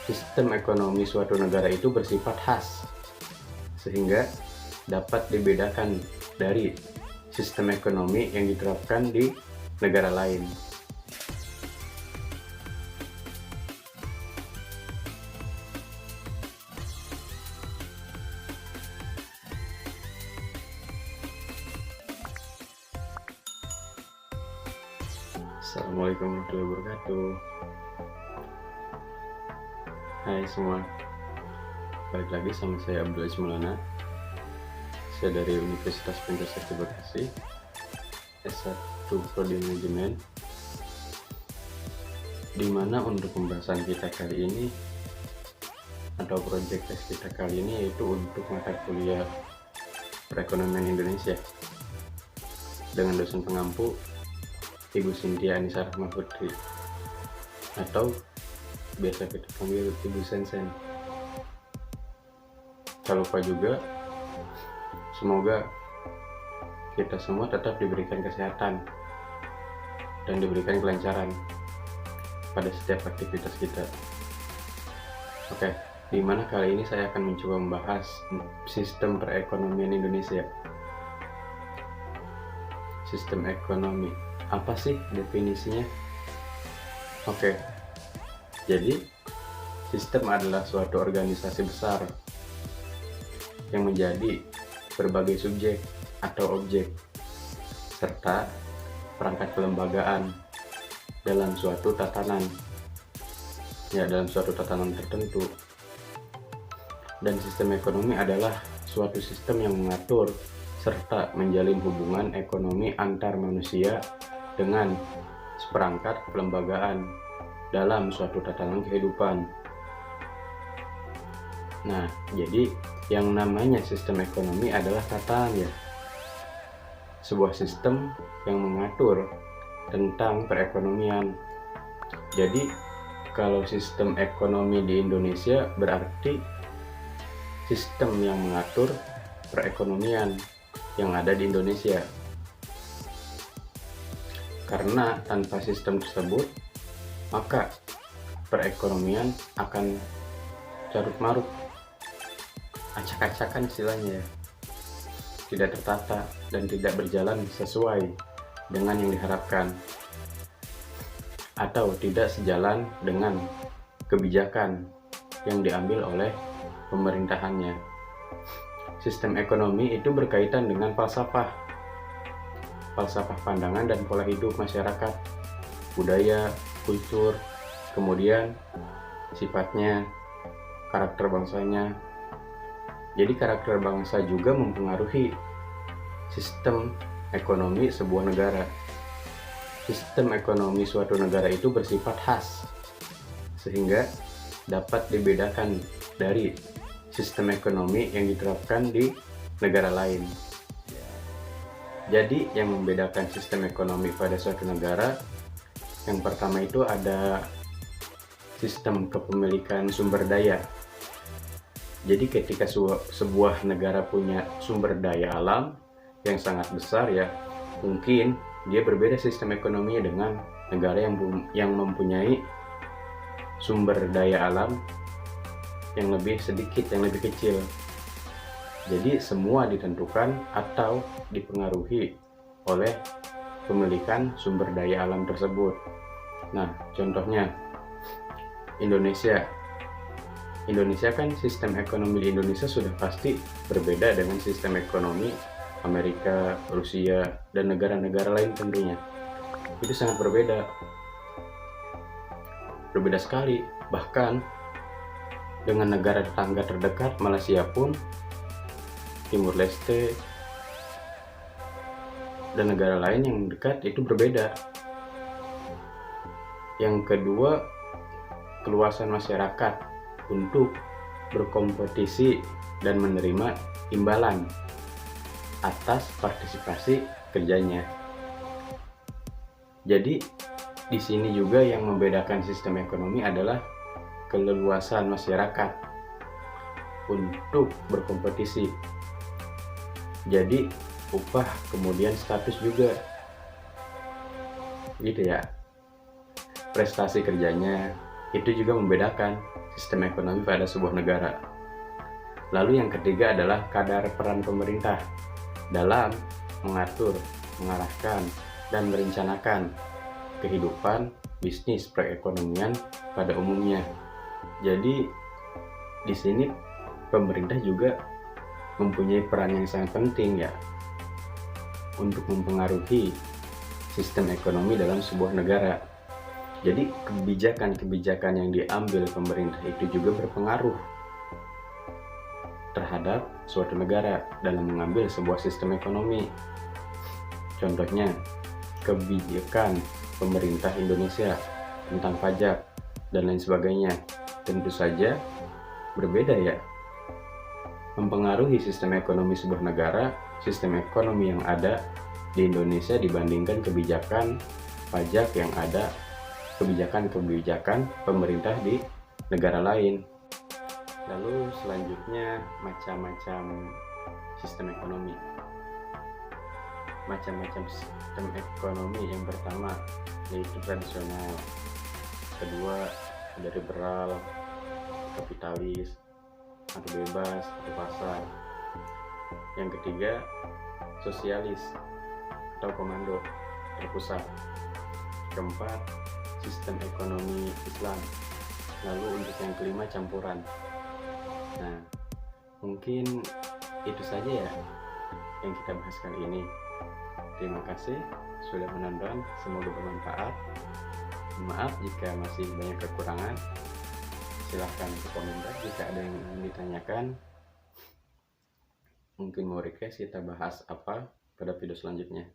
Sistem ekonomi suatu negara itu bersifat khas, sehingga dapat dibedakan dari sistem ekonomi yang diterapkan di negara lain. Assalamualaikum warahmatullahi wabarakatuh. Hai semua, balik lagi sama saya Abdul Aziz Maulana. Saya dari Universitas Pancasila Bekasi, S1 Prodi Manajemen, dimana untuk pembahasan kita kali ini atau proyek tes kita kali ini yaitu untuk mata kuliah perekonomian Indonesia dengan dosen pengampu Ibu Cynthia Anissa Rahma Putri, atau biasa kita panggil Ibu Sensen. Tak lupa juga, semoga kita semua tetap diberikan kesehatan dan diberikan kelancaran pada setiap aktivitas kita. Oke, dimana kali ini saya akan mencoba membahas sistem perekonomian Indonesia. Sistem ekonomi, apa sih definisinya? Oke, jadi sistem adalah suatu organisasi besar yang menjadi berbagai subjek atau objek serta perangkat kelembagaan dalam suatu tatanan tertentu. Dan sistem ekonomi adalah suatu sistem yang mengatur serta menjalin hubungan ekonomi antar manusia dengan seperangkat kelembagaan dalam suatu tatanan kehidupan. Nah, jadi yang namanya sistem ekonomi adalah tatanan, ya. Sebuah sistem yang mengatur tentang perekonomian. Jadi, kalau sistem ekonomi di Indonesia berarti sistem yang mengatur perekonomian yang ada di Indonesia. Karena tanpa sistem tersebut, maka perekonomian akan carut marut, acak-acakan istilahnya, tidak tertata dan tidak berjalan sesuai dengan yang diharapkan, atau tidak sejalan dengan kebijakan yang diambil oleh pemerintahannya. Sistem ekonomi itu berkaitan dengan falsafah pandangan dan pola hidup masyarakat, budaya, kultur, kemudian sifatnya, karakter bangsanya. Jadi karakter bangsa juga mempengaruhi sistem ekonomi sebuah negara. Sistem ekonomi suatu negara itu bersifat khas, sehingga dapat dibedakan dari sistem ekonomi yang diterapkan di negara lain. Jadi yang membedakan sistem ekonomi pada suatu negara, yang pertama itu ada sistem kepemilikan sumber daya. Jadi ketika sebuah negara punya sumber daya alam yang sangat besar, ya, mungkin dia berbeda sistem ekonominya dengan negara yang mempunyai sumber daya alam yang lebih sedikit, yang lebih kecil. Jadi semua ditentukan atau dipengaruhi oleh pemilikan sumber daya alam tersebut. Nah, contohnya Indonesia kan sistem ekonomi di Indonesia sudah pasti berbeda dengan sistem ekonomi Amerika, Rusia, dan negara-negara lain tentunya. Itu sangat berbeda sekali. Bahkan dengan negara tetangga terdekat Malaysia pun, Timur Leste, dan negara lain yang dekat itu berbeda. Yang kedua, keluasan masyarakat untuk berkompetisi dan menerima imbalan atas partisipasi kerjanya. Jadi di sini juga yang membedakan sistem ekonomi adalah keleluasan masyarakat untuk berkompetisi. Jadi upah, kemudian status juga, gitu ya, prestasi kerjanya, Itu juga membedakan sistem ekonomi pada sebuah negara. Lalu yang ketiga adalah kadar peran pemerintah dalam mengatur, mengarahkan, dan merencanakan kehidupan bisnis perekonomian pada umumnya. Jadi di sini pemerintah juga mempunyai peran yang sangat penting ya untuk mempengaruhi sistem ekonomi dalam sebuah negara. Jadi kebijakan-kebijakan yang diambil pemerintah itu juga berpengaruh terhadap suatu negara dalam mengambil sebuah sistem ekonomi. Contohnya, kebijakan pemerintah Indonesia tentang pajak dan lain sebagainya tentu saja berbeda ya, mempengaruhi sistem ekonomi sebuah negara, sistem ekonomi yang ada di Indonesia dibandingkan kebijakan pajak yang ada, kebijakan-kebijakan pemerintah di negara lain. Lalu selanjutnya macam-macam sistem ekonomi. Macam-macam sistem ekonomi, yang pertama yaitu tradisional, kedua ada liberal, kapitalis, atau bebas, atau pasar. Yang ketiga sosialis atau komando terpusat. Keempat sistem ekonomi Islam. Lalu untuk yang kelima campuran. Nah, mungkin itu saja ya yang kita bahas kali ini. Terima kasih sudah menonton, semoga bermanfaat. Maaf jika masih banyak kekurangan. Silahkan komentar jika ada yang ingin ditanyakan. Mungkin mau request kita bahas apa pada video selanjutnya.